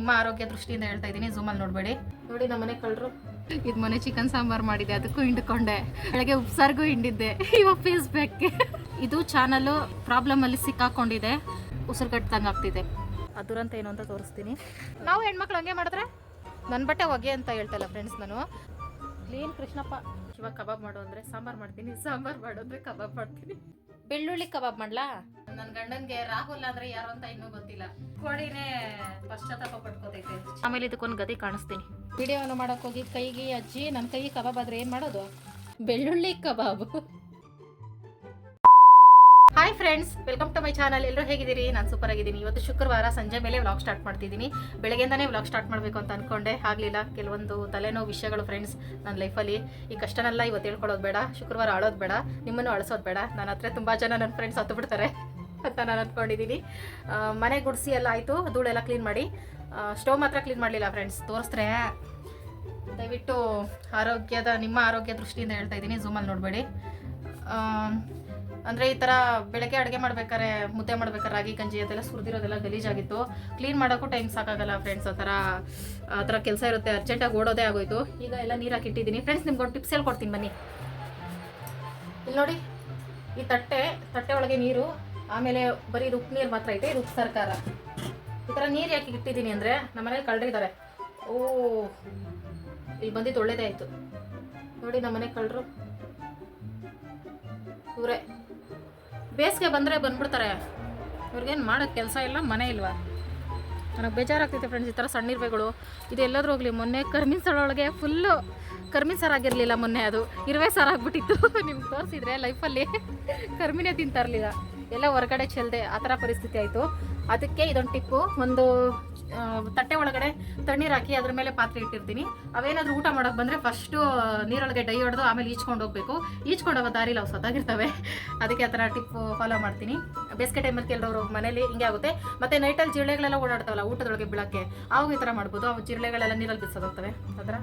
ನಿಮ್ಮ ಆರೋಗ್ಯ ದೃಷ್ಟಿಯಿಂದ ಹೇಳ್ತಾ ಇದ್ದೀನಿ, ಝೂಮಲ್ಲಿ ನೋಡಬೇಡಿ. ನೋಡಿ ನಮ್ಮ ಮನೆ ಕಳ್ಳರು ಇದು ಮನೆ ಚಿಕನ್ ಸಾಂಬಾರ್ ಮಾಡಿದೆ, ಅದಕ್ಕೂ ಹಿಂಡ್ಕೊಂಡೆ, ಬೆಳಗ್ಗೆ ಉಪ್ಸಾರ್ಗೂ ಹಿಂಡಿದ್ದೆ, ಇವಾಗ ಫೇಸ್ ಬ್ಯಾಕ್ಗೆ. ಇದು ಚಾನಲ್ ಪ್ರಾಬ್ಲಮ್ ಅಲ್ಲಿ ಸಿಕ್ಕಾಕೊಂಡಿದೆ, ಉಸಿರುಗಟ್ಟಂಗೆ ಆಗ್ತಿದೆ. ಅದುರಂತ ಏನು ಅಂತ ತೋರಿಸ್ತೀನಿ. ನಾವು ಹೆಣ್ಮಕ್ಳು ಹಂಗೆ ಮಾಡಿದ್ರೆ ನನ್ನ ಬಟ್ಟೆ ಹೊಗೆ ಅಂತ ಹೇಳ್ತಲ್ಲ ಫ್ರೆಂಡ್ಸ್. ನಾನು ಕ್ಲೀನ್ ಕೃಷ್ಣಪ್ಪ. ಇವಾಗ ಕಬಾಬ್ ಮಾಡು ಅಂದರೆ ಸಾಂಬಾರು ಮಾಡ್ತೀನಿ, ಸಾಂಬಾರು ಮಾಡು ಅಂದರೆ ಕಬಾಬ್ ಮಾಡ್ತೀನಿ. ಬೆಳ್ಳುಳ್ಳಿ ಕಬಾಬ್ ಮಾಡ್ಲಾ? ನನ್ನ ಗಂಡನ್ಗೆ ರಾಹುಲ್ ಅಂದ್ರೆ ಯಾರು ಅಂತ ಇನ್ನೂ ಗೊತ್ತಿಲ್ಲ. ಕೋಡಿನೇ ಪಶ್ಚಾತ್ತಾಪ ಪಟ್ಕೋತೈತೆ. ಆಮೇಲೆ ಇದಕ್ಕೊಂದು ಗದಿ ಕಾಣಿಸ್ತೀನಿ. ವಿಡಿಯೋವನ್ನು ಮಾಡಕ್ ಹೋಗಿ ಕೈಗೆ ಅಜ್ಜಿ ನನ್ನ ಕೈ ಕಬಾಬ್ ಆದ್ರೆ ಏನ್ ಮಾಡೋದು? ಬೆಳ್ಳುಳ್ಳಿ kebab. Hi friends, welcome to my channel. ಎಲ್ಲರೂ ಹೇಗಿದ್ದೀರಿ? ನಾನು ಸೂಪರ್ ಆಗಿದ್ದೀನಿ. ಇವತ್ತು ಶುಕ್ರವಾರ ಸಂಜೆ ಮೇಲೆ ವ್ಲಾಗ್ ಸ್ಟಾರ್ಟ್ ಮಾಡ್ತಿದ್ದೀನಿ. ಬೆಳಗ್ಗೆಯಿಂದಾನೇ ವ್ಲಾಗ್ ಸ್ಟಾರ್ಟ್ ಮಾಡಬೇಕು ಅಂತ ಅನ್ಕೊಂಡೆ, ಆಗಲಿಲ್ಲ. ಕೆಲವೊಂದು ತಲೆನೋವು ವಿಷಯಗಳು ಫ್ರೆಂಡ್ಸ್ ನನ್ನ ಲೈಫಲ್ಲಿ. ಈ ಕಷ್ಟನೆಲ್ಲ ಇವತ್ತು ಹೇಳ್ಕೊಳ್ಳೋದು ಬೇಡ, ಶುಕ್ರವಾರ ಆಳೋದು ಬೇಡ, ನಿಮ್ಮನ್ನು ಅಳಿಸೋದು ಬೇಡ. ನನ್ನ ಹತ್ರ ತುಂಬ ಜನ ನನ್ನ ಫ್ರೆಂಡ್ಸ್ ಹತ್ತು ಬಿಡ್ತಾರೆ ಅಂತ ನಾನು ಅಂದ್ಕೊಂಡಿದ್ದೀನಿ. ಮನೆ ಗುಡಿಸಿ ಎಲ್ಲ ಆಯಿತು, ಧೂಳೆಲ್ಲ ಕ್ಲೀನ್ ಮಾಡಿ. ಸ್ಟವ್ ಮಾತ್ರ ಕ್ಲೀನ್ ಮಾಡಲಿಲ್ಲ ಫ್ರೆಂಡ್ಸ್. ತೋರಿಸ್ರೆ ದಯವಿಟ್ಟು ನಿಮ್ಮ ಆರೋಗ್ಯ ದೃಷ್ಟಿಯಿಂದ ಹೇಳ್ತಾ ಇದ್ದೀನಿ, ಝೂಮಲ್ಲಿ ನೋಡಬೇಡಿ. ಅಂದರೆ ಈ ಥರ ಬೆಳಗ್ಗೆ ಅಡುಗೆ ಮಾಡ್ಬೇಕಾದ್ರೆ, ಮುದ್ದೆ ಮಾಡ್ಬೇಕಾದ್ರೆ ರಾಗಿ ಗಂಜಿ ಅದೆಲ್ಲ ಸುರಿದಿರೋದೆಲ್ಲ ಗಲೀಜಾಗಿತ್ತು. ಕ್ಲೀನ್ ಮಾಡೋಕ್ಕೂ ಟೈಮ್ ಸಾಕಾಗಲ್ಲ ಫ್ರೆಂಡ್ಸ್. ಆ ಥರ ಕೆಲಸ ಇರುತ್ತೆ, ಅರ್ಜೆಂಟಾಗಿ ಓಡೋದೇ ಆಗೋಯ್ತು. ಈಗ ಎಲ್ಲ ನೀರು ಹಾಕಿಟ್ಟಿದ್ದೀನಿ ಫ್ರೆಂಡ್ಸ್. ನಿಮ್ಗೊಂದು ಟಿಪ್ಸ್ ಹೇಳ್ಕೊಡ್ತೀನಿ ಬನ್ನಿ. ಇಲ್ಲಿ ನೋಡಿ, ಈ ತಟ್ಟೆ ಒಳಗೆ ನೀರು, ಆಮೇಲೆ ಬರೀ ಇದು ಉಪ್ಪು ನೀರು ಮಾತ್ರ ಐತೆ. ಇದು ಉಪ್ಪು ಸರ್ಕಾರ. ಈ ಥರ ನೀರು ಯಾಕೆ ಇಟ್ಟಿದ್ದೀನಿ ಅಂದರೆ ನಮ್ಮ ಮನೇಲಿ ಕಳ್ಳರಿದ್ದಾರೆ. ಇಲ್ಲಿ ಬಂದಿದ್ದು ಒಳ್ಳೇದೇ ಆಯಿತು. ನೋಡಿ ನಮ್ಮ ಮನೆ ಕಳ್ಳರು ಇವರೇ. ಬೇಸಿಗೆ ಬಂದರೆ ಬಂದ್ಬಿಡ್ತಾರೆ. ಇವ್ರಿಗೇನು ಮಾಡೋಕ್ಕೆ ಕೆಲಸ ಇಲ್ಲ, ಮನೆ ಇಲ್ವಾ? ನನಗೆ ಬೇಜಾರಾಗ್ತೈತೆ ಫ್ರೆಂಡ್ಸ್ ಈ ಥರ ಸಣ್ಣ ಇರುವೆಗಳು. ಇದು ಎಲ್ಲಾದರೂ ಹೋಗಲಿ, ಮೊನ್ನೆ ಕರ್ಮೀನ್ ಸಾರೊಳಗೆ ಫುಲ್ಲು ಕರ್ಮೀನ್ ಸಾರು ಆಗಿರಲಿಲ್ಲ. ಮೊನ್ನೆ ಅದು ಇರುವೆ ಸಾರು ಆಗಿಬಿಟ್ಟಿತ್ತು. ನಿಮ್ಗೆ ತೋರಿಸಿದ್ರೆ ಲೈಫಲ್ಲಿ ಕರ್ಮಿನೇ ತಿಂತಾ ಇರಲಿಲ್ಲ, ಎಲ್ಲ ಹೊರಗಡೆ ಚೆಲ್ಲದೆ ಆ ಥರ ಪರಿಸ್ಥಿತಿ ಆಯಿತು. ಅದಕ್ಕೆ ಇದೊಂದು ಟಿಪ್ಪು. ಒಂದು ತಟ್ಟೆ ಒಳಗಡೆ ತಣ್ಣೀರು ಹಾಕಿ ಅದ್ರ ಮೇಲೆ ಪಾತ್ರೆ ಇಟ್ಟಿರ್ತೀನಿ. ಅವೇನಾದರೂ ಊಟ ಮಾಡೋಕೆ ಬಂದರೆ ಫಸ್ಟು ನೀರೊಳಗೆ ಡೈ ಹೊಡೆದು ಆಮೇಲೆ ಈಚ್ಕೊಂಡು ಹೋಗಬೇಕು. ಈಚ್ಕೊಂಡು ಹೋಗೋ ದಾರಿಲಿ ಅವು ಸತ್ತಾಗಿರ್ತವೆ. ಅದಕ್ಕೆ ಆ ಥರ ಟಿಪ್ಪು ಫಾಲೋ ಮಾಡ್ತೀನಿ. ಬೇಸಿಗೆ ಟೈಮಲ್ಲಿ ಕೆಲವರು ಮನೇಲಿ ಹಿಂಗೆ ಆಗುತ್ತೆ. ಮತ್ತು ನೈಟಲ್ಲಿ ಜಿರಳೆಗಳೆಲ್ಲ ಓಡಾಡ್ತಾವಲ್ಲ ಊಟದೊಳಗೆ ಬೀಳಕ್ಕೆ, ಆವಾಗ ಈ ಥರ ಮಾಡ್ಬೋದು. ಅವು ಜಿರಳೆಗಳೆಲ್ಲ ನೀರಲ್ಲಿ ಬಿಸೋದೋಗ್ತವೆ ಆ ಥರ.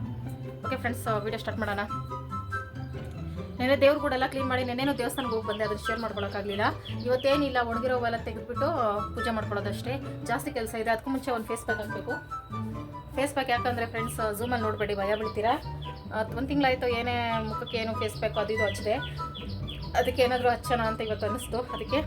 ಓಕೆ ಫ್ರೆಂಡ್ಸ್, ವಿಡಿಯೋ ಸ್ಟಾರ್ಟ್ ಮಾಡೋಣ. ನೆನ್ನೆ ದೇವ್ರ ಕೂಡ ಎಲ್ಲ ಕ್ಲೀನ್ ಮಾಡಿ, ನೆನ್ನೆನೂ ದೇವಸ್ಥಾನಕ್ಕೆ ಹೋಗಿ ಬಂದೆ, ಅದನ್ನು ಶೇರ್ ಮಾಡ್ಕೊಳಕ್ಕಾಗಲಿಲ್ಲ. ಇವತ್ತೇನಿಲ್ಲ, ಒಣಗಿರೋ ಹೂವೆಲ್ಲ ತೆಗೆದುಬಿಟ್ಟು ಪೂಜೆ ಮಾಡ್ಕೊಳ್ಳೋದಷ್ಟೇ. ಜಾಸ್ತಿ ಕೆಲಸ ಇದೆ. ಅದಕ್ಕೂ ಮುಂಚೆ ಒಂದು ಫೇಸ್ ಪ್ಯಾಕ್ ಹಾಕಬೇಕು. ಫೇಸ್ ಪ್ಯಾಕ್ ಯಾಕಂದರೆ ಫ್ರೆಂಡ್ಸ್, ಝೂಮಲ್ಲಿ ನೋಡಬೇಡಿ, ಭಯ ಬೀಳ್ತೀರಾ. ಒಂದು ತಿಂಗಳಾಯಿತು ಏನೇ ಮುಖಕ್ಕೆ ಏನು ಫೇಸ್ ಪ್ಯಾಕು ಅದು ಇದು ಹಚ್ಚಿದೆ. ಅದಕ್ಕೆ ಏನಾದರೂ ಹಚ್ಚೋಣ ಅಂತ ಇವತ್ತು ಅನ್ನಿಸ್ತು. ಅದಕ್ಕೆ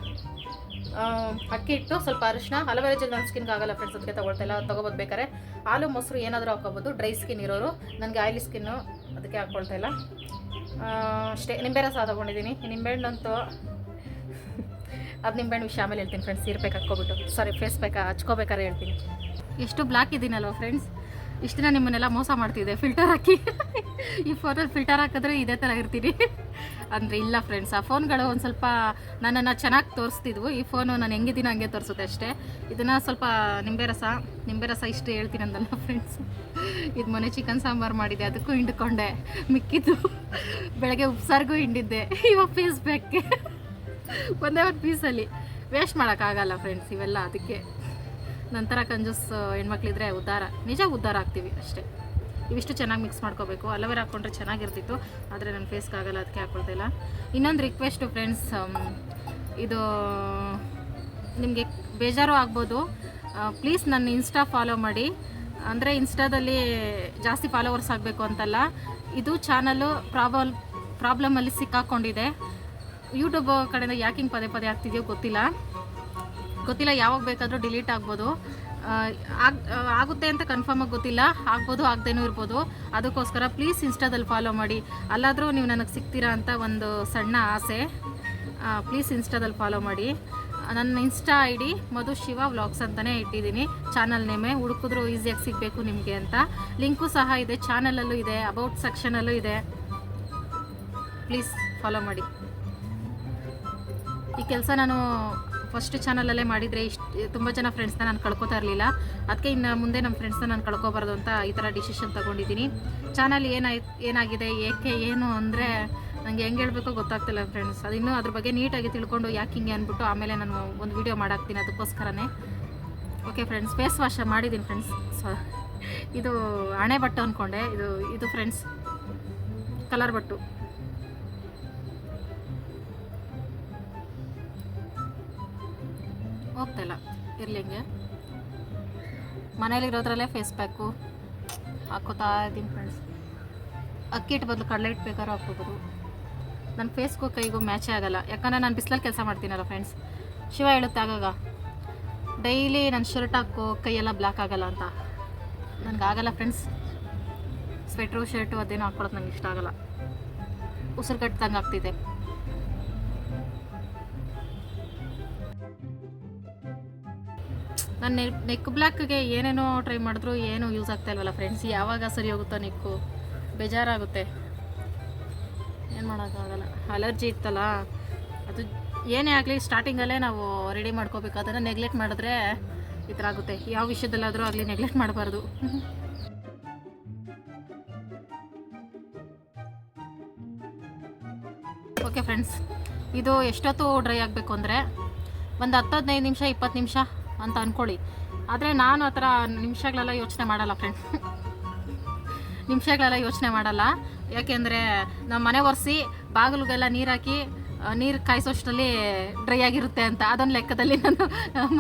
ಅಕ್ಕಿ ಇಟ್ಟು ಸ್ವಲ್ಪ ಅರಿಶಿನ, ಅಲೋವೆರಾ ಜೆಲ್ ನನ್ನ ಸ್ಕಿನ್ಗೆ ಆಗಲ್ಲ ಫ್ರೆಂಡ್ಸ್, ಅದಕ್ಕೆ ತೊಗೊಳ್ತಾ ಇಲ್ಲ. ತೊಗೋಬೋದು ಬೇಕಾದ್ರೆ ಹಾಲು ಮೊಸರು ಏನಾದರೂ ಹಾಕೋಬೋದು. ಡ್ರೈ ಸ್ಕಿನ್ ಇರೋರು, ನನಗೆ ಆಯಿಲಿ ಸ್ಕಿನ್ನು, ಅದಕ್ಕೆ ಹಾಕ್ಕೊಳ್ತಾ ಇಲ್ಲ. ಅಷ್ಟೇ. ನಿಂಬೆ ರಸ ತೊಗೊಂಡಿದ್ದೀನಿ. ನಿಂಬೆಹಣ್ಣಂತೂ ಅದು ನಿಂಬೆಹಣ್ಣು ವಿಷಯ ಆಮೇಲೆ ಹೇಳ್ತೀನಿ ಫ್ರೆಂಡ್ಸ್. ಸೀರೆ ಪ್ಯಾಕ್ ಹಾಕ್ಕೊಬಿಟ್ಟು, ಸಾರಿ ಫೇಸ್ ಪ್ಯಾಕ್ ಹಚ್ಕೋಬೇಕಾದ್ರೆ ಹೇಳ್ತೀನಿ. ಎಷ್ಟು ಬ್ಲ್ಯಾಕ್ ಇದ್ದೀನಲ್ವ ಫ್ರೆಂಡ್ಸ್. ಇಷ್ಟು ದಿನ ನಿಮ್ಮನ್ನೆಲ್ಲ ಮೋಸ ಮಾಡ್ತಿದ್ದೆ ಫಿಲ್ಟರ್ ಹಾಕಿ. ಈ ಫೋನಲ್ಲಿ ಫಿಲ್ಟರ್ ಹಾಕಿದ್ರೆ ಇದೇ ಥರ ಇರ್ತೀನಿ ಅಂದರೆ ಇಲ್ಲ ಫ್ರೆಂಡ್ಸ್. ಆ ಫೋನ್ಗಳು ಒಂದು ಸ್ವಲ್ಪ ನನ್ನನ್ನು ಚೆನ್ನಾಗಿ ತೋರಿಸ್ತಿದ್ವು. ಈ ಫೋನು ನಾನು ಹೆಂಗಿದ್ದೀನೋ ಹಂಗೆ ತೋರಿಸುತ್ತೆ ಅಷ್ಟೇ. ಇದನ್ನು ಸ್ವಲ್ಪ ನಿಂಬೆ ರಸ ಇಷ್ಟು ಹೇಳ್ತೀನಿ ಅಂದಲ್ಲ ಫ್ರೆಂಡ್ಸ್. ಇದು ಮನೆ ಚಿಕನ್ ಸಾಂಬಾರು ಮಾಡಿದೆ, ಅದಕ್ಕೂ ಹಿಂಡ್ಕೊಂಡೆ, ಮಿಕ್ಕಿದ್ದು ಬೆಳಗ್ಗೆ ಉಪ್ಸಾರ್ಗೂ ಹಿಂಡಿದ್ದೆ, ಇವಾಗ ಫೇಸ್ ಬ್ಯಾಕ್ಗೆ. ಒಂದೇ ಒಂದು ಪೀಸಲ್ಲಿ ವೇಸ್ಟ್ ಮಾಡೋಕ್ಕಾಗಲ್ಲ ಫ್ರೆಂಡ್ಸ್ ಇವೆಲ್ಲ. ಅದಕ್ಕೆ ನಂತರ ಕಂಜೂಸ್ ಹೆಣ್ಮಕ್ಳಿದ್ರೆ ನಿಜ ಉದ್ಧಾರ ಆಗ್ತೀವಿ ಅಷ್ಟೇ. ಇವಿಷ್ಟು ಚೆನ್ನಾಗಿ ಮಿಕ್ಸ್ ಮಾಡ್ಕೋಬೇಕು. ಅಲೋವೆರಾ ಹಾಕ್ಕೊಂಡ್ರೆ ಚೆನ್ನಾಗಿರ್ತಿತ್ತು, ಆದರೆ ನನ್ನ ಫೇಸ್ಗೆ ಆಗಲ್ಲ, ಅದಕ್ಕೆ ಹಾಕ್ಕೊಳ್ತಾ ಇಲ್ಲ. ಇನ್ನೊಂದು ರಿಕ್ವೆಸ್ಟು ಫ್ರೆಂಡ್ಸ್, ಇದು ನಿಮಗೆ ಬೇಜಾರು ಆಗ್ಬೋದು. ಪ್ಲೀಸ್ ನನ್ನ ಇನ್ಸ್ಟಾ ಫಾಲೋ ಮಾಡಿ. ಅಂದರೆ ಇನ್ಸ್ಟಾದಲ್ಲಿ ಜಾಸ್ತಿ ಫಾಲೋವರ್ಸ್ ಆಗಬೇಕು ಅಂತಲ್ಲ, ಇದು ಚಾನಲ್ಲು ಪ್ರಾಬ್ಲಮಲ್ಲಿ ಸಿಕ್ಕಾಕೊಂಡಿದೆ. ಯೂಟ್ಯೂಬ್ ಕಡೆಯಿಂದ ಯಾಕೆ ಹಿಂಗೆ ಪದೇ ಪದೇ ಆಗ್ತಿದೆಯೋ ಗೊತ್ತಿಲ್ಲ. ಯಾವಾಗ ಬೇಕಾದರೂ ಡಿಲೀಟ್ ಆಗ್ಬೋದು. ಆಗುತ್ತೆ ಅಂತ ಕನ್ಫರ್ಮಾಗಿ ಗೊತ್ತಿಲ್ಲ, ಆಗ್ಬೋದು ಆಗದೇನೂ ಇರ್ಬೋದು. ಅದಕ್ಕೋಸ್ಕರ ಪ್ಲೀಸ್ ಇನ್ಸ್ಟಾದಲ್ಲಿ ಫಾಲೋ ಮಾಡಿ. ಅಲ್ಲಾದರೂ ನೀವು ನನಗೆ ಸಿಗ್ತೀರಾ ಅಂತ ಒಂದು ಸಣ್ಣ ಆಸೆ. ಪ್ಲೀಸ್ ಇನ್ಸ್ಟಾದಲ್ಲಿ ಫಾಲೋ ಮಾಡಿ. ನನ್ನ ಇನ್ಸ್ಟಾ ID ಮಧು ಶಿವ ವ್ಲಾಗ್ಸ್ ಅಂತಲೇ ಇಟ್ಟಿದ್ದೀನಿ. ಚಾನಲ್ ನೇಮೇ ಹುಡುಕಿದ್ರು ಈಸಿಯಾಗಿ ಸಿಗಬೇಕು ನಿಮಗೆ ಅಂತ. ಲಿಂಕು ಸಹ ಇದೆ, ಚಾನಲಲ್ಲೂ ಇದೆ, ಅಬೌಟ್ ಸೆಕ್ಷನಲ್ಲೂ ಇದೆ. ಪ್ಲೀಸ್ ಫಾಲೋ ಮಾಡಿ. ಈ ಕೆಲಸ ನಾನು ಫಸ್ಟ್ ಚಾನಲಲ್ಲೇ ಮಾಡಿದರೆ ತುಂಬ ಜನ ಫ್ರೆಂಡ್ಸ್ನ ನಾನು ಕಳ್ಕೊತಾ ಇರಲಿಲ್ಲ. ಅದಕ್ಕೆ ಇನ್ನು ಮುಂದೆ ನಮ್ಮ ಫ್ರೆಂಡ್ಸ್ನ ನಾನು ಕಳ್ಕೊಬಾರ್ದು ಅಂತ ಈ ಥರ ಡಿಸಿಷನ್ ತೊಗೊಂಡಿದ್ದೀನಿ. ಚಾನಲ್ ಏನಾಗಿದೆ ಏನು ಅಂದರೆ ನನಗೆ ಹೆಂಗೆ ಹೇಳಬೇಕೋ ಗೊತ್ತಾಗ್ತಿಲ್ಲ ಫ್ರೆಂಡ್ಸ್. ಅದಿನ್ನೂ ಅದ್ರ ಬಗ್ಗೆ ನೀಟಾಗಿ ತಿಳ್ಕೊಂಡು ಯಾಕೆ ಹಿಂಗೆ ಅಂದ್ಬಿಟ್ಟು ಆಮೇಲೆ ನಾನು ಒಂದು ವೀಡಿಯೋ ಮಾಡಾಕ್ತೀನಿ, ಅದಕ್ಕೋಸ್ಕರನೇ. ಓಕೆ ಫ್ರೆಂಡ್ಸ್, ಫೇಸ್ ವಾಶ್ ಮಾಡಿದ್ದೀನಿ ಫ್ರೆಂಡ್ಸ್. ಇದು ಹಣೆ ಬಟ್ಟು ಅಂದ್ಕೊಂಡೆ, ಇದು ಫ್ರೆಂಡ್ಸ್ ಕಲರ್ ಬಟ್ಟು. ಹೋಗ್ತಾಯಿಲ್ಲ, ಇರಲಿ ಹಿಂಗೆ. ಮನೇಲಿರೋದ್ರಲ್ಲೇ ಫೇಸ್ ಪ್ಯಾಕು ಹಾಕೋತಾ ಇದ್ದೀನಿ ಫ್ರೆಂಡ್ಸ್. ಅಕ್ಕಿ ಹಿಟ್ಟು ಬದಲು ಕಡಲೆ ಹಿಟ್ಟು ಬೇಕಾದ್ರೂ ಹಾಕ್ಕೋಬೋದು. ನನ್ನ ಫೇಸ್ಗೂ ಕೈಗೂ ಮ್ಯಾಚೇ ಆಗೋಲ್ಲ, ಯಾಕಂದರೆ ನಾನು ಬಿಸಿಲಲ್ಲಿ ಕೆಲಸ ಮಾಡ್ತೀನಲ್ಲ ಫ್ರೆಂಡ್ಸ್. ಶಿವ ಹೇಳುತ್ತೆ ಆಗಾಗ ಡೈಲಿ ನನ್ನ ಶರ್ಟ್ ಹಾಕೋ ಕೈಯೆಲ್ಲ ಬ್ಲ್ಯಾಕ್ ಆಗೋಲ್ಲ ಅಂತ. ನನಗಾಗಲ್ಲ ಫ್ರೆಂಡ್ಸ್, ಸ್ವೆಟ್ರು ಶರ್ಟು ಅದೇನೋ ಹಾಕ್ಕೊಳ್ಳೋದು ನಂಗೆ ಇಷ್ಟ ಆಗೋಲ್ಲ, ಉಸಿರು ಕಟ್ಟಿದಂಗೆ ಆಗ್ತಿದೆ. ನನ್ನ ನೆಕ್ ಬ್ಲ್ಯಾಕ್ಗೆ ಏನೇನೋ ಟ್ರೈ ಮಾಡಿದ್ರು ಏನೂ ಯೂಸ್ ಆಗ್ತಾ ಇಲ್ವಲ್ಲ ಫ್ರೆಂಡ್ಸ್. ಯಾವಾಗ ಸರಿ ಹೋಗುತ್ತೋ ನೆಕ್ಕು, ಬೇಜಾರಾಗುತ್ತೆ. ಏನು ಮಾಡೋಕ್ಕಾಗಲ್ಲ, ಅಲರ್ಜಿ ಇತ್ತಲ್ಲ ಅದು. ಏನೇ ಆಗಲಿ ಸ್ಟಾರ್ಟಿಂಗಲ್ಲೇ ನಾವು ರೆಡಿ ಮಾಡ್ಕೋಬೇಕು. ಅದನ್ನು ನೆಗ್ಲೆಕ್ಟ್ ಮಾಡಿದ್ರೆ ಈ ಥರ ಆಗುತ್ತೆ. ಯಾವ ವಿಷಯದಲ್ಲಾದರೂ ಆಗಲಿ ನೆಗ್ಲೆಕ್ಟ್ ಮಾಡಬಾರ್ದು. ಓಕೆ ಫ್ರೆಂಡ್ಸ್, ಇದು ಎಷ್ಟೊತ್ತು ಡ್ರೈ ಆಗಬೇಕು ಅಂದರೆ ಒಂದು 10-15 ನಿಮಿಷ 20 ನಿಮಿಷ ಅಂತ ಅಂದ್ಕೊಳ್ಳಿ. ಆದರೆ ನಾನು ಆ ಥರ ನಿಮಿಷಗಳೆಲ್ಲ ಯೋಚನೆ ಮಾಡಲ್ಲ ಫ್ರೆಂಡ್ಸ್. ನಿಮಿಷಗಳೆಲ್ಲ ಯೋಚನೆ ಮಾಡಲ್ಲ, ಯಾಕೆಂದರೆ ನಮ್ಮ ಮನೆ ಒರೆಸಿ ಬಾಗಿಲಿಗೆಲ್ಲ ನೀರು ಹಾಕಿ ನೀರು ಕಾಯಿಸೋಷ್ಟರಲ್ಲಿ ಡ್ರೈ ಆಗಿರುತ್ತೆ ಅಂತ. ಅದೊಂದು ಲೆಕ್ಕದಲ್ಲಿ ನಾನು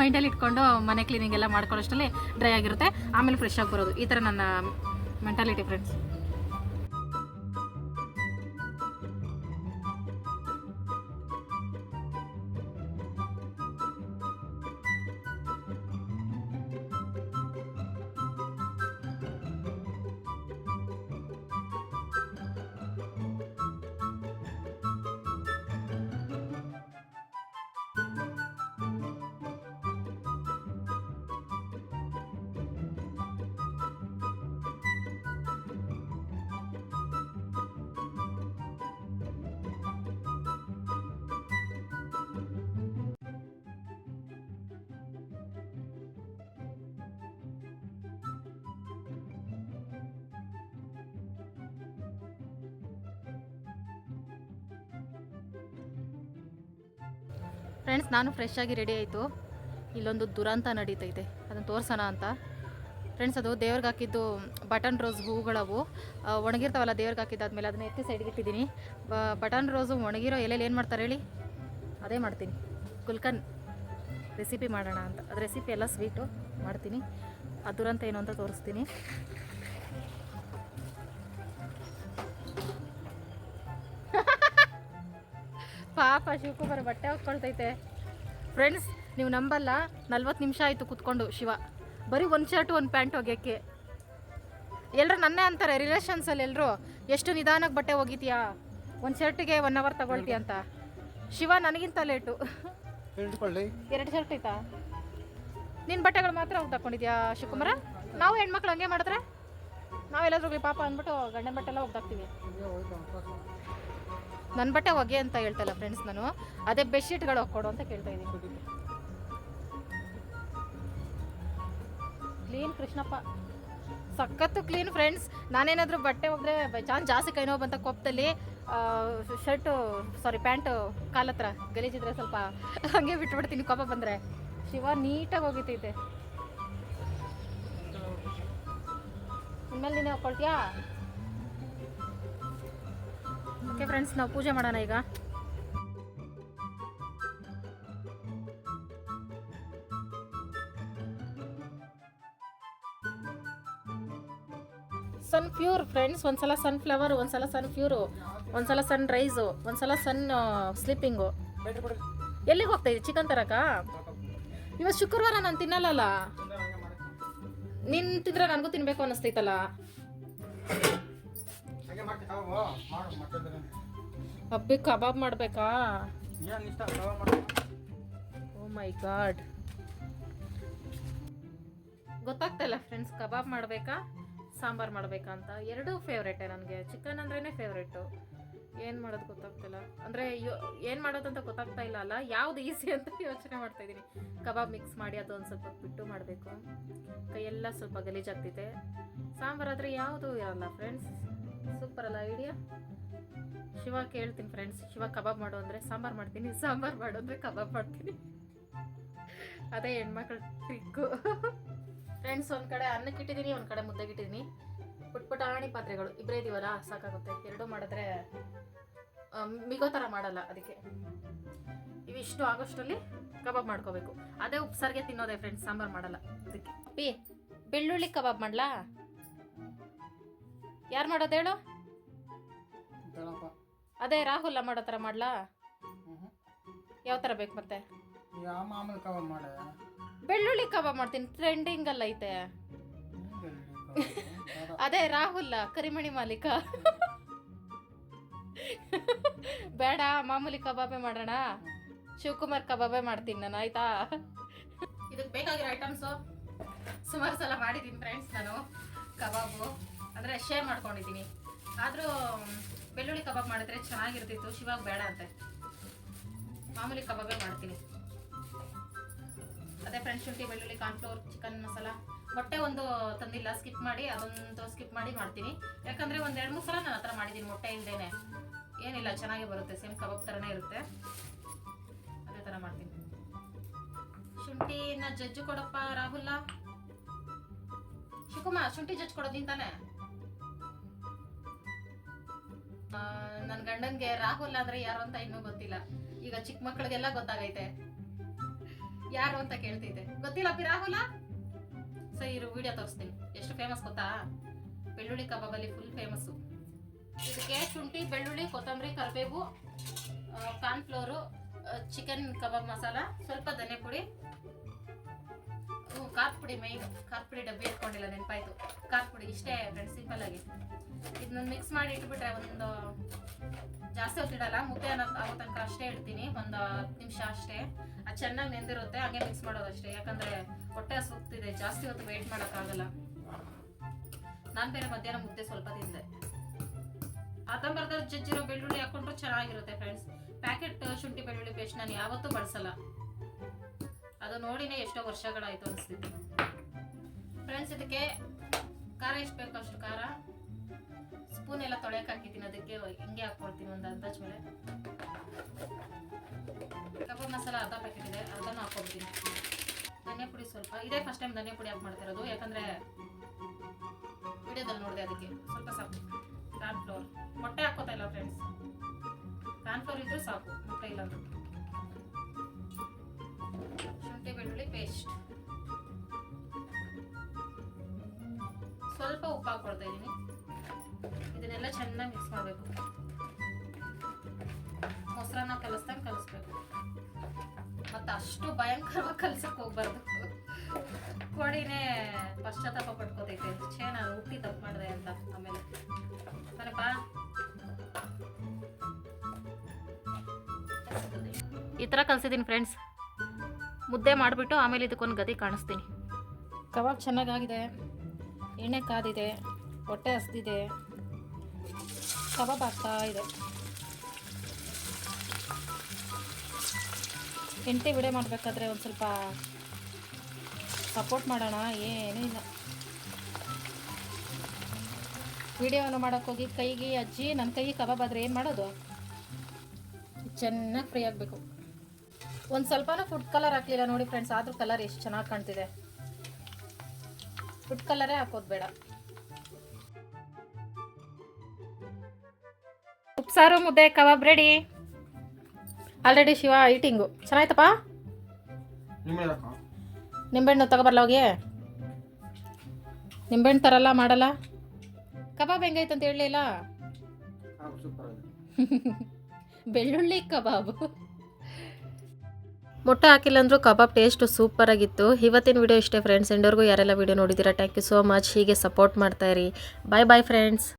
ಮೈಂಡಲ್ಲಿ ಇಟ್ಕೊಂಡು ಮನೆ ಕ್ಲೀನಿಂಗ್ ಎಲ್ಲ ಮಾಡ್ಕೊಳ್ಳೋಷ್ಟರಲ್ಲಿ ಡ್ರೈ ಆಗಿರುತ್ತೆ, ಆಮೇಲೆ ಫ್ರೆಶ್ ಆಗಿ ಬರೋದು. ಈ ಥರ ನನ್ನ ಮೆಂಟಾಲಿಟಿ ಫ್ರೆಂಡ್ಸ್. ಫ್ರೆಂಡ್ಸ್, ನಾನು ಫ್ರೆಶ್ ಆಗಿ ರೆಡಿ ಆಯಿತು. ಇಲ್ಲೊಂದು ದುರಂತ ನಡೀತೈತೆ, ಅದನ್ನು ತೋರ್ಸೋಣ ಅಂತ ಫ್ರೆಂಡ್ಸ್. ಅದು ದೇವ್ರಿಗೆ ಹಾಕಿದ್ದು ಬಟನ್ ರೋಸ್ ಹೂಗಳವು ಒಣಗಿರ್ತಾವಲ್ಲ, ದೇವ್ರಿಗೆ ಹಾಕಿದ್ದಾದ್ಮೇಲೆ ಅದನ್ನ ಎತ್ತಿ ಸೈಡ್ಗೆ ಇಟ್ಟಿದ್ದೀನಿ. ಬಟನ್ ರೋಸು ಒಣಗಿರೋ ಎಲೆಯಲ್ಲಿ ಏನು ಮಾಡ್ತಾರೆ ಹೇಳಿ, ಅದೇ ಮಾಡ್ತೀನಿ. ಗುಲ್ಕನ್ ರೆಸಿಪಿ ಮಾಡೋಣ ಅಂತ. ಅದು ರೆಸಿಪಿ ಎಲ್ಲ ಸ್ವೀಟು ಮಾಡ್ತೀನಿ. ಆ ದುರಂತ ಏನು ಅಂತ ತೋರಿಸ್ತೀನಿ. ಪಾಪ ಶಿವಕುಮಾರ್ ಬಟ್ಟೆ ಹಾಕ್ಕೊಳ್ತೈತೆ ಫ್ರೆಂಡ್ಸ್. ನೀವು ನಂಬಲ್ಲ, 40 ನಿಮಿಷ ಆಯಿತು ಕೂತ್ಕೊಂಡು ಶಿವ, ಬರೀ ಒಂದು ಶರ್ಟು ಒಂದು ಪ್ಯಾಂಟ್ ಒಗೆಯೋಕ್ಕೆ. ಎಲ್ಲರೂ ನನ್ನೇ ಅಂತಾರೆ ರಿಲೇಷನ್ಸಲ್ಲಿ ಎಲ್ಲರೂ, ಎಷ್ಟು ನಿಧಾನಕ್ಕೆ ಬಟ್ಟೆ ಒಗಿತೀಯಾ, ಒಂದು ಶರ್ಟಿಗೆ 1 ಅವರ್ ತಗೊಳ್ತೀಯ ಅಂತ. ಶಿವ ನನಗಿಂತ ಲೇಟು. 2 ಶರ್ಟ್ ಐತಾ? ನಿನ್ನ ಬಟ್ಟೆಗಳು ಮಾತ್ರ ಹೋಗಿ ತಗೊಂಡಿದ್ಯಾ ಶಿವಕುಮಾರ? ನಾವು ಹೆಣ್ಮಕ್ಳು ಹಂಗೆ ಮಾಡಿದ್ರೆ ನಾವೆಲ್ಲಾದ್ರೂ ಪಾಪ ಅಂದ್ಬಿಟ್ಟು ಗಂಡನ ಬಟ್ಟೆ ಎಲ್ಲ ಒಗ್ದಾಕ್ತೀವಿ. ನನ್ನ ಬಟ್ಟೆ ಒಗೆ ಅಂತ ಹೇಳ್ತಲ್ಲ ಫ್ರೆಂಡ್ಸ್, ನಾನು ಅದೇ ಬೆಡ್ಶೀಟ್ಗಳು ಹಾಕ್ಕೊಡು ಅಂತ ಕೇಳ್ತಾ ಇದ್ದೀನಿ. ಕ್ಲೀನ್ ಕೃಷ್ಣಪ್ಪ, ಸಖತ್ತು ಕ್ಲೀನ್ ಫ್ರೆಂಡ್ಸ್. ನಾನೇನಾದರೂ ಬಟ್ಟೆ ಹೋದ್ರೆ ಬೈ ಚಾನ್ಸ್ ಜಾಸ್ತಿ ಕೈ ನೋವು ಬಂತ ಕೋಪದಲ್ಲಿ ಪ್ಯಾಂಟು ಕಾಲತ್ರ ಗಲೀಜಿದ್ರೆ ಸ್ವಲ್ಪ ಹಂಗೆ ಬಿಟ್ಬಿಡ್ತೀನಿ ಕೋಪ ಬಂದರೆ. ಶಿವ ನೀಟಾಗಿ ಹೋಗಿತೈತೆ. ಇನ್ಮೇಲೆ ನೀನೇ ಹಾಕ್ಕೊಳ್ತೀಯಾ? ಓಕೆ ಫ್ರೆಂಡ್ಸ್, ನಾವು ಪೂಜೆ ಮಾಡೋಣ ಈಗ. ಸನ್ ಪ್ಯೂರ್ ಫ್ರೆಂಡ್ಸ್, ಒಂದ್ಸಲ ಸನ್ಫ್ಲವರ್, ಒಂದ್ಸಲ ಸನ್ ಪ್ಯೂರು, ಒಂದ್ಸಲ ಸನ್ ರೈಸು, ಒಂದ್ಸಲ ಸನ್ ಸ್ಲೀಪಿಂಗು. ಎಲ್ಲಿಗೆ ಹೋಗ್ತಾ ಇದ್ದೀವಿ? ಚಿಕನ್ ತರಕ? ಇವತ್ತು ಶುಕ್ರವಾರ ನಾನು ತಿನ್ನಲ್ಲ. ನೀನು ತಿಂದ್ರೆ ನನಗೂ ತಿನ್ಬೇಕು ಅನ್ನಿಸ್ತೈತಲ್ಲ. ಹಬ್ಬಿ ಕಬಾಬ್ ಮಾಡಬೇಕಾ? ಓ ಮೈ ಗಾಡ್, ಗೊತ್ತಾಗ್ತಾ ಇಲ್ಲ ಫ್ರೆಂಡ್ಸ್, ಕಬಾಬ್ ಮಾಡಬೇಕಾ ಸಾಂಬಾರು ಮಾಡಬೇಕಾ ಅಂತ. ಎರಡೂ ಫೇವ್ರೇಟೇ ನನಗೆ. ಚಿಕನ್ ಅಂದ್ರೇ ಫೇವ್ರೇಟು. ಏನು ಮಾಡೋದು ಗೊತ್ತಾಗ್ತಿಲ್ಲ, ಅಂದರೆ ಏನು ಮಾಡೋದು ಅಂತ ಗೊತ್ತಾಗ್ತಾ ಇಲ್ಲ ಅಲ್ಲ, ಯಾವುದು ಈಸಿ ಅಂತ ಯೋಚನೆ ಮಾಡ್ತಾ ಇದ್ದೀನಿ. ಕಬಾಬ್ ಮಿಕ್ಸ್ ಮಾಡಿ ಅದು ಒಂದು ಸ್ವಲ್ಪ ಬಿಟ್ಟು ಮಾಡಬೇಕು. ಕೈಯೆಲ್ಲ ಸ್ವಲ್ಪ ಗಲೀಜಾಗ್ತಿದೆ. ಸಾಂಬಾರಾದರೆ ಯಾವುದು ಇರಲ್ಲ ಫ್ರೆಂಡ್ಸ್. ಸೂಪರ್ ಅಲ್ಲ ಐಡಿಯಾ? ಶಿವ ಕೇಳ್ತೀನಿ ಫ್ರೆಂಡ್ಸ್, ಶಿವ ಕಬಾಬ್ ಮಾಡು ಅಂದರೆ ಸಾಂಬಾರು ಮಾಡ್ತೀನಿ, ಸಾಂಬಾರು ಮಾಡು ಅಂದರೆ ಕಬಾಬ್ ಮಾಡ್ತೀನಿ. ಅದೇ ಹೆಣ್ಮಕ್ಳು ಟ್ರಿಕ್ಕು ಫ್ರೆಂಡ್ಸ್. ಒಂದು ಕಡೆ ಅನ್ನಕ್ಕೆ ಇಟ್ಟಿದ್ದೀನಿ, ಒಂದು ಕಡೆ ಮುದ್ದೆಗೆ ಇಟ್ಟಿದ್ದೀನಿ. ಪುಟ್ಪುಟಾಣಿ ಪಾತ್ರೆಗಳು, ಇಬ್ಬರೇ ಇದೀವಲ್ಲ, ಸಾಕಾಗುತ್ತೆ. ಎರಡೂ ಮಾಡಿದ್ರೆ ಮಿಗೋ ಥರ ಮಾಡಲ್ಲ, ಅದಕ್ಕೆ ಇವಿಷ್ಟು ಆಗೋಷ್ಟರಲ್ಲಿ ಕಬಾಬ್ ಮಾಡ್ಕೋಬೇಕು. ಅದೇ ಉಪ್ಸಾರಿಗೆ ತಿನ್ನೋದೇ ಫ್ರೆಂಡ್ಸ್, ಸಾಂಬಾರು ಮಾಡಲ್ಲ ಅದಕ್ಕೆ. ಬೆಳ್ಳುಳ್ಳಿ ಕಬಾಬ್ ಮಾಡ್ಲಾ? ಯಾರು ಮಾಡೋದು ಹೇಳು? ಅದೇ ರಾಹುಲ್ ಮಾಡೋ ಥರ ಮಾಡ್ಲಾ? ಯಾವ ಥರ ಬೇಕು ಮತ್ತೆ? ಮಾಮೂಲಿ ಕಬಾಬ್ ಮಾಡ. ಬೆಳ್ಳುಳ್ಳಿ ಕಬಾಬ್ ಮಾಡ್ತೀನಿ, ಟ್ರೆಂಡಿಂಗ್ ಅಲ್ಲ ಐತೆ. ಅದೇ ರಾಹುಲ್ ಕರಿಮಣಿ ಮಾಲೀಕ. ಬೇಡ, ಮಾಮೂಲಿ ಕಬಾಬೇ ಮಾಡೋಣ. ಶಿವಕುಮಾರ್ ಕಬಾಬೇ ಮಾಡ್ತೀನಿ ನಾನು, ಆಯ್ತಾ? ಇದಕ್ಕೆ ಬೇಕಾಗಿರೋ ಐಟಮ್ಸು ಸುಮಾರು ಸಲ ಮಾಡಿದ್ದೀನಿ ಫ್ರೆಂಡ್ಸ್. ನಾನು ಕಬಾಬು ಅಂದರೆ ಶೇರ್ ಮಾಡ್ಕೊಂಡಿದ್ದೀನಿ. ಆದರೂ ಬೆಳ್ಳುಳ್ಳಿ ಕಬಾಬ್ ಮಾಡಿದ್ರೆ ಚೆನ್ನಾಗಿರ್ತಿತ್ತು. ಶಿವಾಗ ಬೇಡ ಅಂತೆ, ಮಾಮೂಲಿ ಕಬಾಬೇ ಮಾಡ್ತೀನಿ. ಅದೇ ಫ್ರೆಂಡ್ಸ್, ಶುಂಠಿ, ಬೆಳ್ಳುಳ್ಳಿ, ಕಾರ್ನ್ಫ್ಲೋರ್, ಚಿಕನ್ ಮಸಾಲ. ಮೊಟ್ಟೆ ಒಂದು ತಂದಿಲ್ಲ, ಸ್ಕಿಪ್ ಮಾಡಿ, ಅದೊಂದು ಸ್ಕಿಪ್ ಮಾಡಿ ಮಾಡ್ತೀನಿ. ಯಾಕಂದರೆ ಒಂದು 2-3 ಸಲ ನಾನು ಆ ಥರ ಮಾಡಿದ್ದೀನಿ ಮೊಟ್ಟೆ ಇಲ್ಲದೇನೆ. ಏನಿಲ್ಲ, ಚೆನ್ನಾಗೇ ಬರುತ್ತೆ, ಸೇಮ್ ಕಬಾಬ್ ಥರನೇ ಇರುತ್ತೆ. ಅದೇ ಥರ ಮಾಡ್ತೀನಿ. ಶುಂಠಿನ ಜಜ್ಜು ಕೊಡಪ್ಪ ರಾಹುಲ್ಲ. ಶಿವಕುಮಾರ್, ಶುಂಠಿ ಜಜ್ಜು ಕೊಡೋದು ತಾನೆ? ನನ್ನ ಗಂಡನ್ಗೆ ರಾಹುಲ್ ಅಂದ್ರೆ ಯಾರು ಅಂತ ಇನ್ನೂ ಗೊತ್ತಿಲ್ಲ. ಈಗ ಚಿಕ್ಕ ಮಕ್ಕಳಿಗೆಲ್ಲ ಗೊತ್ತಾಗೈತೆ ಯಾರು ಅಂತ ಕೇಳ್ತೈತೆ. ಗೊತ್ತಿಲ್ಲ ಅಪ್ಪಿ ರಾಹುಲ? ಸರಿ ಇರು, ವಿಡಿಯೋ ತೋರಿಸ್ತೀನಿ. ಎಷ್ಟು ಫೇಮಸ್ ಗೊತ್ತಾ? ಬೆಳ್ಳುಳ್ಳಿ ಕಬಾಬಲ್ಲಿ ಫುಲ್ ಫೇಮಸ್ಸು. ಇದಕ್ಕೆ ಶುಂಠಿ, ಬೆಳ್ಳುಳ್ಳಿ, ಕೊತ್ತಂಬರಿ, ಕರಿಬೇವು, ಕಾರ್ನ್ಫ್ಲೋರು, ಚಿಕನ್ ಕಬಾಬ್ ಮಸಾಲ, ಸ್ವಲ್ಪ ಧನಿಯಾ ಪುಡಿ, ಖಾರ ಪುಡಿ. ಖಾರ ಪುಡಿ ಡಬ್ಬಿ ಇಟ್ಕೊಂಡಿಲ್ಲ, ನೆನಪಾಯ್ತು. ಖಾರ ಪುಡಿ ಇಷ್ಟೇ ಫ್ರೆಂಡ್ಸ್, ಸಿಂಪಲ್ ಆಗಿ. ಇದನ್ನ ಮಿಕ್ಸ್ ಮಾಡಿ ಇಟ್ಬಿಟ್ರೆ ಒಂದು ಜಾಸ್ತಿ ಹೊತ್ತಿಡಲ್ಲ, ಮುದ್ದೆ ಆಗೋ ತನಕ ಅಷ್ಟೇ ಇಡ್ತೀನಿ, ಒಂದು 10 ನಿಮಿಷ ಅಷ್ಟೇ. ಅದು ಚೆನ್ನಾಗಿ ನೆಂದಿರುತ್ತೆ, ಹಾಗೆ ಮಿಕ್ಸ್ ಮಾಡೋದು ಅಷ್ಟೇ. ಯಾಕಂದರೆ ಹೊಟ್ಟೆ ಹಸುತ್ತಿದೆ, ಜಾಸ್ತಿ ಹೊತ್ತು ವೆಯ್ಟ್ ಮಾಡೋಕ್ಕಾಗಲ್ಲ. ನಾನು ಬೇರೆ ಮಧ್ಯಾಹ್ನ ಮುದ್ದೆ ಸ್ವಲ್ಪ ತಿಂದೆ. ಅರ್ಧಂಬರ್ಧ ಜಜ್ಜಿರೋ ಬೆಳ್ಳುಳ್ಳಿ ಹಾಕೊಂಡ್ರು ಚೆನ್ನಾಗಿರುತ್ತೆ ಫ್ರೆಂಡ್ಸ್. ಪ್ಯಾಕೆಟ್ ಶುಂಠಿ ಬೆಳ್ಳುಳ್ಳಿ ಪೇಸ್ಟ್ ನಾನು ಯಾವತ್ತೂ ಬಳಸಲ್ಲ. ಅದು ನೋಡಿನೇ ಎಷ್ಟೋ ವರ್ಷಗಳಾಯಿತು ಅನಿಸ್ತಿತ್ತು ಫ್ರೆಂಡ್ಸ್. ಇದಕ್ಕೆ ಖಾರ ಎಷ್ಟು ಬೇಕು ಅಷ್ಟು ಖಾರ. ಸ್ಪೂನ್ ಎಲ್ಲ ತೊಳೆಯಕ್ಕೆ ಹಾಕಿದ್ದೀನಿ, ಅದಕ್ಕೆ ಹಿಂಗೆ ಹಾಕ್ಕೊಳ್ತೀನಿ ಒಂದು ಅಂದಾಜ್ ಮೇಲೆ. ಕಬಾಬ್ ಮಸಾಲ ಅರ್ಧ ಪ್ಯಾಕೆಟ್ ಇದೆ, ಅರ್ಧನೂ ಹಾಕ್ಕೊಳ್ತೀನಿ. ಧನಿಯಾ ಪುಡಿ ಸ್ವಲ್ಪ, ಇದೇ ಫಸ್ಟ್ ಟೈಮ್ ಧನಿಯಾ ಪುಡಿ ಹಾಕಿ ಮಾಡ್ತಿರೋದು, ಯಾಕಂದರೆ ವಿಡಿಯೋದಲ್ಲಿ ನೋಡಿದೆ, ಅದಕ್ಕೆ ಸ್ವಲ್ಪ ಸಾಕು. ಕಾರ್ನ್ಫ್ಲೋರ್, ಮೊಟ್ಟೆ ಹಾಕೋತಾ ಇಲ್ಲ ಫ್ರೆಂಡ್ಸ್. ಕಾರ್ನ್ಫ್ಲೋರ್ ಇದ್ರೂ ಸಾಕು, ಮೊಟ್ಟೆ ಇಲ್ಲ ಅಂದ್ರೂ. ಶುಂಠಿ ಬೆಳ್ಳುಳ್ಳಿ ಪೇಸ್ಟ್, ಸ್ವಲ್ಪ ಉಪ್ಪು ಹಾಕೊಳ್ತಾ ಇದ್ದೀನಿ. ಇದನ್ನೆಲ್ಲ ಚೆನ್ನಾಗಿ ಮಿಕ್ಸ್ ಮಾಡಬೇಕು. ಮೊಸರನ್ನ ಕಲಿಸ್ದಂಗೆ ಕಲಿಸ್ಬೇಕು. ಮತ್ತು ಅಷ್ಟು ಭಯಂಕರವಾಗಿ ಕಲ್ಸಕ್ಕೆ ಹೋಗ್ಬಾರ್ದು. ಕೊಡಿನೇ ಪಶ್ಚಾತ್ತಾಪ ಪಟ್ಕೋತೈತೆ, ನಾನು ಹುಟ್ಟಿ ತಪ್ಪು ಮಾಡಿದೆ ಅಂತ. ಆಮೇಲೆ ಬರಪ್ಪ, ಈ ಥರ ಕಲಿಸಿದ್ದೀನಿ ಫ್ರೆಂಡ್ಸ್. ಮುದ್ದೆ ಮಾಡಿಬಿಟ್ಟು ಆಮೇಲೆ ಇದಕ್ಕೊಂದು ಗದಿ ಕಾಣಿಸ್ತೀನಿ. ಕಬಾಬ್ ಚೆನ್ನಾಗಾಗಿದೆ, ಎಣ್ಣೆ ಕಾದಿದೆ, ಹೊಟ್ಟೆ ಹಸ್ದಿದೆ, ಕಬಾಬ್ ಆಗ್ತಾ ಇದೆ. ಹೆಂಡತಿ ವಿಡಿಯೋ ಮಾಡಬೇಕಾದ್ರೆ ಒಂದು ಸ್ವಲ್ಪ ಸಪೋರ್ಟ್ ಮಾಡೋಣ, ಏನೂ ಇಲ್ಲ. ವಿಡಿಯೋವನ್ನು ಮಾಡೋಕ್ಕೋಗಿ ಕೈಗೆ ಅಜ್ಜಿ ನನ್ನ ಕೈಗೆ ಕಬಾಬ್ ಆದರೆ ಏನು ಮಾಡೋದು? ಚೆನ್ನಾಗಿ ಫ್ರೈ ಆಗಬೇಕು. ಒಂದು ಸ್ವಲ್ಪನೂ ಫುಡ್ ಕಲರ್ ಹಾಕಲಿಲ್ಲ ನೋಡಿ ಫ್ರೆಂಡ್ಸ್, ಆದರೂ ಕಲರ್ ಎಷ್ಟು ಚೆನ್ನಾಗಿ ಕಾಣ್ತಿದೆ. ಫುಡ್ ಕಲರೇ ಹಾಕೋದು ಬೇಡ. ಉಪ್ಸಾರು, ಮುದ್ದೆ, kebab ready. Already Shiva eating. ಚೆನ್ನಾಯ್ತಪ್ಪ. ನಿಂಬೆಹಣ್ಣು ತಗೊಬರಲ್ಲ ಹೋಗಿ. ನಿಂಬೆಹಣ್ಣು ತರಲ್ಲ, ಮಾಡಲ್ಲ. ಕಬಾಬ್ ಹೆಂಗೈತಂತ ಹೇಳಲಿಲ್ಲ. ಬೆಳ್ಳುಳ್ಳಿ ಕಬಾಬು. ಮೊಟ್ಟೆ ಹಾಕಿಲ್ಲ ಅಂದರೂ ಕಬಾಬ್ ಟೇಸ್ಟು ಸೂಪರಾಗಿತ್ತು. ಇವತ್ತಿನ ವಿಡಿಯೋ ಇಷ್ಟೇ ಫ್ರೆಂಡ್ಸ್. ಎಂಡವ್ರಿಗೂ ಯಾರೆಲ್ಲ ವಿಡಿಯೋ ನೋಡಿದ್ದೀರಾ ಥ್ಯಾಂಕ್ ಯು ಸೋ ಮಚ್. ಹೀಗೆ ಸಪೋರ್ಟ್ ಮಾಡ್ತಾಯಿರಿ. ಬಾಯ್ ಬಾಯ್ ಫ್ರೆಂಡ್ಸ್.